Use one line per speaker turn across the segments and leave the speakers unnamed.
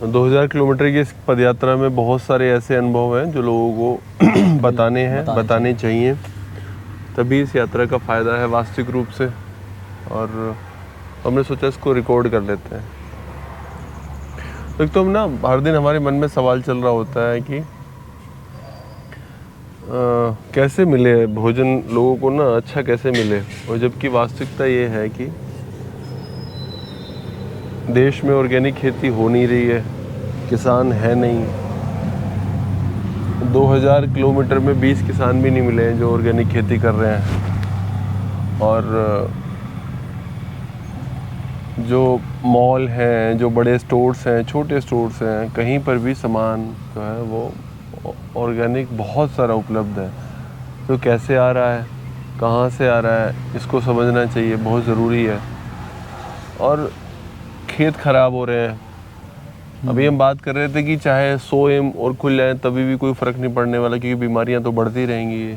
2000 kilometre की इस पदयात्रा में बहुत सारे ऐसे अनुभव हैं जो लोगों को बताने चाहिए, तभी इस यात्रा का फ़ायदा है वास्तविक रूप से। और हमने सोचा इसको रिकॉर्ड कर लेते हैं। एक तो हम ना हर दिन हमारे मन में सवाल चल रहा होता है कि कैसे मिले भोजन लोगों को ना, अच्छा कैसे मिले। और जबकि वास्तविकता ये है कि देश में ऑर्गेनिक खेती हो नहीं रही है, किसान है नहीं। 2000 किलोमीटर में 20 किसान भी नहीं मिले हैं जो ऑर्गेनिक खेती कर रहे हैं। और जो मॉल हैं, जो बड़े स्टोर्स हैं, छोटे स्टोर्स हैं, कहीं पर भी सामान जो है वो ऑर्गेनिक बहुत सारा उपलब्ध है। तो कैसे आ रहा है, कहाँ से आ रहा है, इसको समझना चाहिए, बहुत ज़रूरी है। और खेत ख़राब हो रहे हैं। अभी हम बात कर रहे थे कि चाहे 100 एम और खुल जाए तभी भी कोई फ़र्क नहीं पड़ने वाला, क्योंकि बीमारियां तो बढ़ती रहेंगी।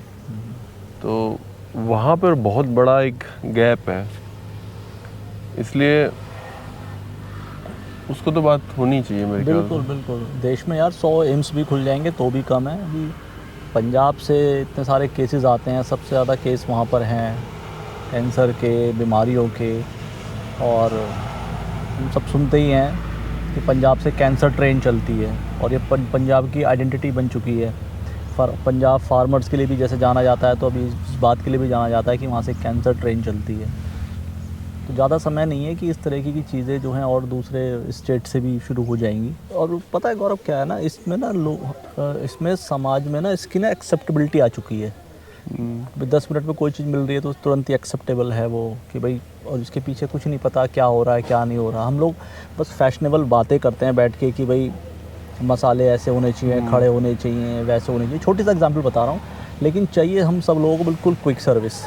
तो वहाँ पर बहुत बड़ा एक गैप है, इसलिए उसको तो बात होनी चाहिए मेरे ख्याल से।
बिल्कुल। देश में यार 100 एम्स भी खुल जाएंगे तो भी कम है। अभी पंजाब से इतने सारे केसेस आते हैं, सबसे ज़्यादा केस वहाँ पर हैं कैंसर के, बीमारियों के। और हम सब सुनते ही हैं कि पंजाब से कैंसर ट्रेन चलती है, और ये पंजाब की आइडेंटिटी बन चुकी है। पंजाब फार्मर्स के लिए भी जैसे जाना जाता है, तो अभी इस बात के लिए भी जाना जाता है कि वहाँ से कैंसर ट्रेन चलती है। तो ज़्यादा समय नहीं है कि इस तरह की चीज़ें जो हैं और दूसरे स्टेट से भी शुरू हो जाएंगी। और पता है गौरव क्या है ना, इसमें ना इसमें समाज में ना इसकी ना एक्सेप्टेबिलिटी आ चुकी है। 10 मिनट में कोई चीज़ मिल रही है तो तुरंत ही एक्सेप्टेबल है वो, कि भाई, और इसके पीछे कुछ नहीं पता क्या हो रहा है क्या नहीं हो रहा। हम लोग बस फैशनेबल बातें करते हैं बैठ के कि भाई मसाले ऐसे होने चाहिए, खड़े होने चाहिए, वैसे होने चाहिए। छोटी सा एग्जांपल बता रहा हूँ, लेकिन चाहिए हम सब लोगों को बिल्कुल क्विक सर्विस।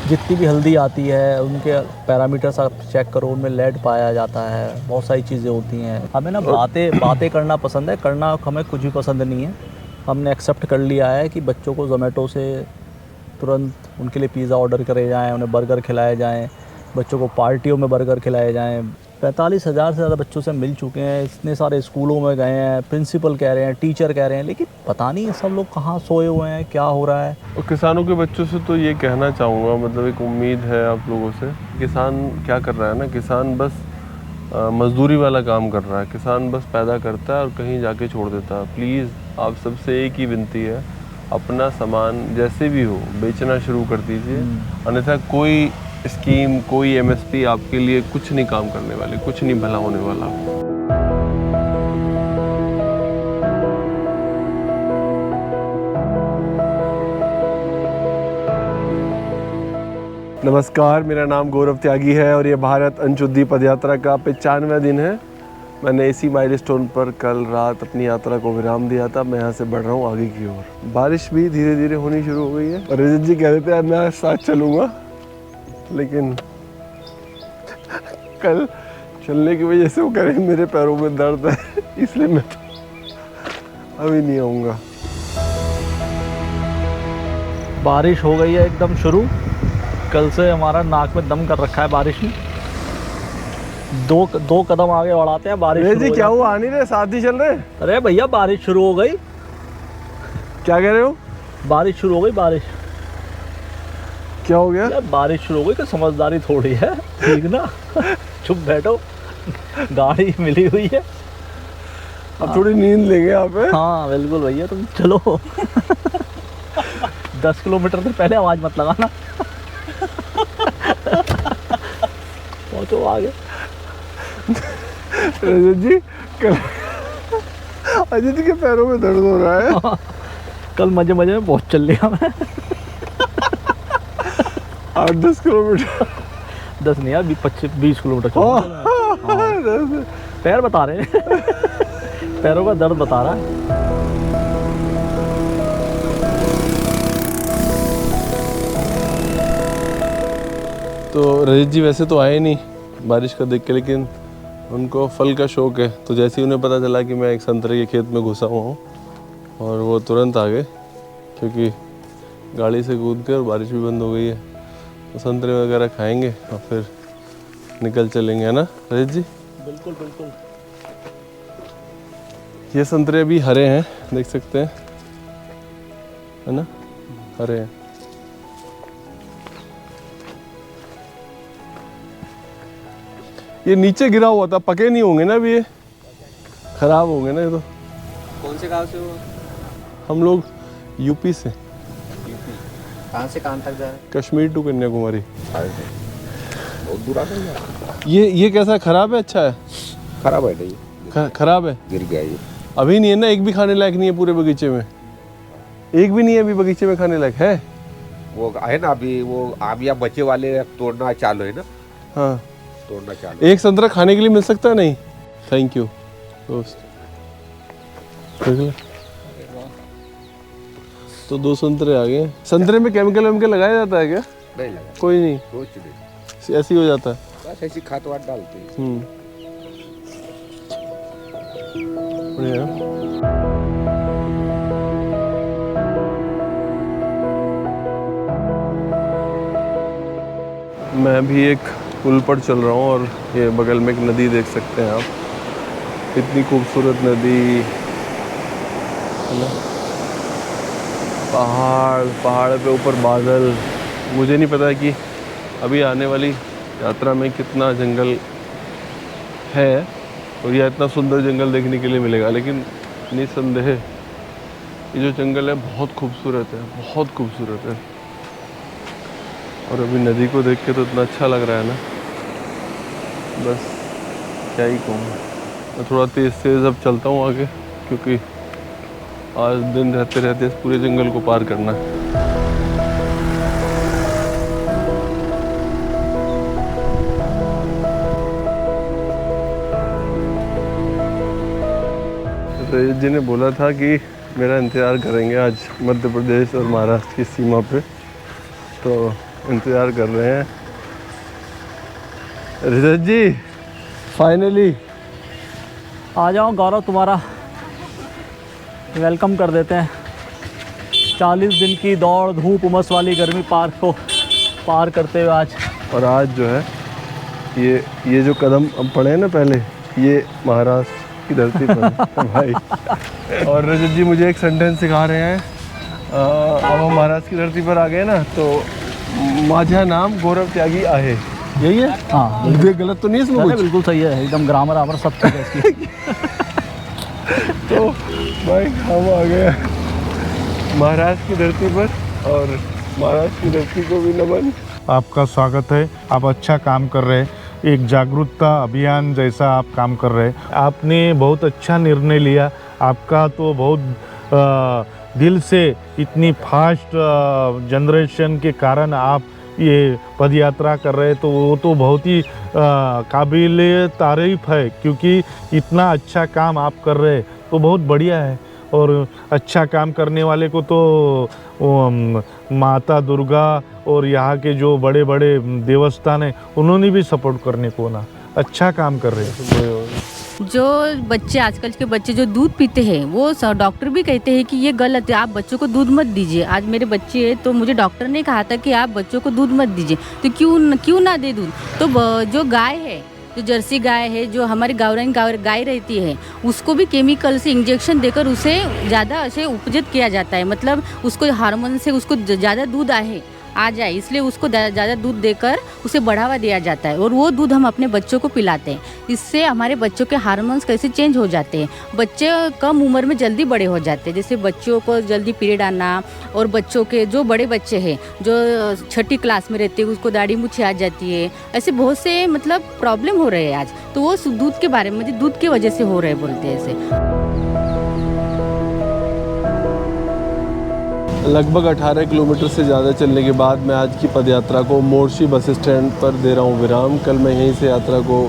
जितनी भी हल्दी आती है उनके पैरामीटर्स आप चेक करो, उनमें लेड पाया जाता है, बहुत सारी चीज़ें होती हैं। हमें ना बातें करना पसंद है, करना हमें कुछ भी पसंद नहीं है। हमने एक्सेप्ट कर लिया है कि बच्चों को ज़ोमेटो से तुरंत उनके लिए पिज़्ज़ा ऑर्डर करे जाएं, उन्हें बर्गर खिलाए जाएं, बच्चों को पार्टियों में बर्गर खिलाए जाएं। 45,000 से ज़्यादा बच्चों से मिल चुके हैं, इतने सारे स्कूलों में गए हैं, प्रिंसिपल कह रहे हैं, टीचर कह रहे हैं, लेकिन पता नहीं सब लोग कहाँ सोए हुए हैं, क्या हो रहा है।
और किसानों के बच्चों से तो ये कहना चाहूँगा, मतलब एक उम्मीद है आप लोगों से। किसान क्या कर रहा है ना, किसान बस मजदूरी वाला काम कर रहा है। किसान बस पैदा करता है और कहीं जाके छोड़ देता है। प्लीज़ आप सबसे एक ही विनती है, अपना सामान जैसे भी हो बेचना शुरू कर दीजिए, अन्यथा कोई स्कीम, कोई एमएसपी आपके लिए कुछ नहीं काम करने वाली, कुछ नहीं भला होने वाला। नमस्कार, मेरा नाम गौरव त्यागी है और ये भारत अंशुद्धि पदयात्रा का 95वां दिन है। मैंने इसी माइलस्टोन पर कल रात अपनी यात्रा को विराम दिया था। मैं यहाँ से बढ़ रहा हूँ आगे की ओर। बारिश भी धीरे धीरे होनी शुरू हो गई है और रजत जी कह रहे थे मैं साथ चलूँगा, लेकिन कल चलने की वजह से वो कह रहे मेरे पैरों में दर्द है, इसलिए मैं तो अभी नहीं आऊँगा।
बारिश हो गई है एकदम शुरू। कल से हमारा नाक में दम कर रखा है बारिश ने। दो कदम आगे बढ़ाते हैं, बारिश
जी क्या हुआ, आ नहीं रहे, साथ ही चल रहे?
अरे भैया बारिश शुरू हो गई।
क्या कह रहे हो?
बारिश शुरू हो गई, बारिश।
क्या हो गया?
बारिश शुरू हो गई, तो समझदारी थोड़ी है, ठीक ना। चुप बैठो, गाड़ी मिली हुई है।
अब थोड़ी नींद लेंगे यहाँ पे।
हाँ बिल्कुल भैया, तुम चलो। 10 किलोमीटर से पहले आवाज मत लगाना। पहुंचो आगे।
रजत जी कल अजय जी के पैरों में दर्द हो रहा है।
कल मजे में बहुत चल लिया मैं।
8-10 किलोमीटर।
10 नहीं यार, 25-20 किलोमीटर। पैर बता रहे हैं। पैरों का दर्द बता रहा है।
तो रजत जी वैसे तो आए नहीं बारिश का देख के, लेकिन उनको फल का शौक़ है। तो जैसे ही उन्हें पता चला कि मैं एक संतरे के खेत में घुसा हुआ हूँ, और वो तुरंत आ गए, क्योंकि गाड़ी से कूद के और बारिश भी बंद हो गई है। तो संतरे वगैरह खाएंगे और फिर निकल चलेंगे, है ना रजत जी?
बिल्कुल बिल्कुल।
ये संतरे अभी हरे हैं, देख सकते हैं, है ना, हरे हैं। ये नीचे गिरा हुआ था, पके नहीं होंगे ना अभी, ये खराब होंगे ना ये तो।
कौन से गांव से हो?
हम लोग यूपी से।
कहाँ से कहाँ तक जा रहे हैं?
कश्मीर टू कन्याकुमारी।
बहुत दूर आ गए।
ये कैसा, खराब है अच्छा है?
खराब है नहीं,
खराब है,
गिर गया ये।
अभी नहीं है ना, एक भी खाने लायक नहीं है पूरे बगीचे में, एक भी नहीं है अभी बगीचे में खाने लायक है।
वो है ना अभी, वो आमिया बचे वाले तोड़ना चालू है ना।
हाँ,
तोड़ना चालू।
एक संतरा खाने के लिए मिल सकता है? नहीं, थैंक यू दोस्त। देख ले, तो 2 संतरे आ गए। संतरे में केमिकल वेमिकल लगाया जाता है क्या?
नहीं लगा,
कोई नहीं,
कुछ नहीं,
ऐसे ही हो जाता है।
बस ऐसी खाद वाद डालते हैं।
बढ़िया। मैं भी एक पुल पर चल रहा हूँ और ये बगल में एक नदी देख सकते हैं आप, इतनी खूबसूरत नदी है ना, पहाड़ पे ऊपर बादल। मुझे नहीं पता कि अभी आने वाली यात्रा में कितना जंगल है और यह इतना सुंदर जंगल देखने के लिए मिलेगा, लेकिन निस्संदेह ये जो जंगल है बहुत खूबसूरत है, बहुत खूबसूरत है। और अभी नदी को देख के तो इतना अच्छा लग रहा है ना, बस क्या ही कहूँ। मैं थोड़ा तेज़ अब चलता हूँ आगे, क्योंकि आज दिन रहते रहते इस पूरे जंगल को पार करना है। रईस जी ने बोला था कि मेरा इंतज़ार करेंगे आज मध्य प्रदेश और महाराष्ट्र की सीमा पे, तो इंतज़ार कर रहे हैं। रजत जी फाइनली
आ जाओ गौरव, तुम्हारा वेलकम कर देते हैं। 40 दिन की दौड़ धूप उमस वाली गर्मी को पार करते हुए आज,
और आज जो है ये जो कदम अब पड़े हैं ना पहले, ये महाराष्ट्र की धरती पर भाई। और रजत जी मुझे एक सेंटेंस सिखा रहे हैं, अब हम महाराष्ट्र की धरती पर आ गए ना, तो माझा नाम गौरव त्यागी आहे, यही है?
हाँ
ये गलत तो नहीं है इसमें कुछ?
बिल्कुल सही है, एकदम ग्रामर आमर सब ठीक है इसकी।
तो भाई हम आ गए महाराष्ट्र की धरती पर, और महाराष्ट्र की धरती को भी नमन।
आपका स्वागत है। आप अच्छा काम कर रहे हैं, एक जागरूकता अभियान जैसा आप काम कर रहे हैं। आपने बहुत अच्छा निर्णय लिया। आपका तो बहुत दिल से, इतनी फास्ट जनरेशन के कारण आप ये पद यात्रा कर रहे हैं, तो वो तो बहुत ही काबिल तारीफ़ है, क्योंकि इतना अच्छा काम आप कर रहे हैं तो बहुत बढ़िया है। और अच्छा काम करने वाले को तो माता दुर्गा और यहाँ के जो बड़े बड़े देवस्थान हैं उन्होंने भी सपोर्ट करने को ना, अच्छा काम कर रहे हैं।
जो बच्चे, आजकल के बच्चे जो दूध पीते हैं, वो डॉक्टर भी कहते हैं कि ये गलत है, आप बच्चों को दूध मत दीजिए। आज मेरे बच्चे हैं तो मुझे डॉक्टर ने कहा था कि आप बच्चों को दूध मत दीजिए, तो क्यों ना दे दूध। तो जो गाय है, जो जर्सी गाय है, जो हमारी गावरान गाय रहती है, उसको भी केमिकल से इंजेक्शन देकर उसे ज़्यादा ऐसे उपजित किया जाता है, मतलब उसको हार्मोन से उसको ज़्यादा दूध आ जाए, इसलिए उसको ज़्यादा दूध देकर उसे बढ़ावा दिया जाता है, और वो दूध हम अपने बच्चों को पिलाते हैं। इससे हमारे बच्चों के हार्मोन्स कैसे चेंज हो जाते हैं, बच्चे कम उम्र में जल्दी बड़े हो जाते हैं, जैसे बच्चों को जल्दी पीरियड आना, और बच्चों के जो बड़े बच्चे हैं जो 6ठी क्लास में रहते हैं उसको दाढ़ी मूछें आ जाती है, ऐसे बहुत से मतलब प्रॉब्लम हो रहे हैं आज। तो वो दूध के बारे में, दूध की वजह से हो रहे बोलते हैं ऐसे।
लगभग 18 किलोमीटर से ज़्यादा चलने के बाद मैं आज की पदयात्रा को मोर्शी बस स्टैंड पर दे रहा हूँ विराम। कल मैं यहीं से यात्रा को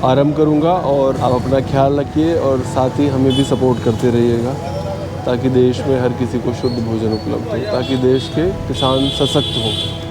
आरंभ करूँगा, और आप अपना ख्याल रखिए और साथ ही हमें भी सपोर्ट करते रहिएगा, ताकि देश में हर किसी को शुद्ध भोजन उपलब्ध हो, ताकि देश के किसान सशक्त हों।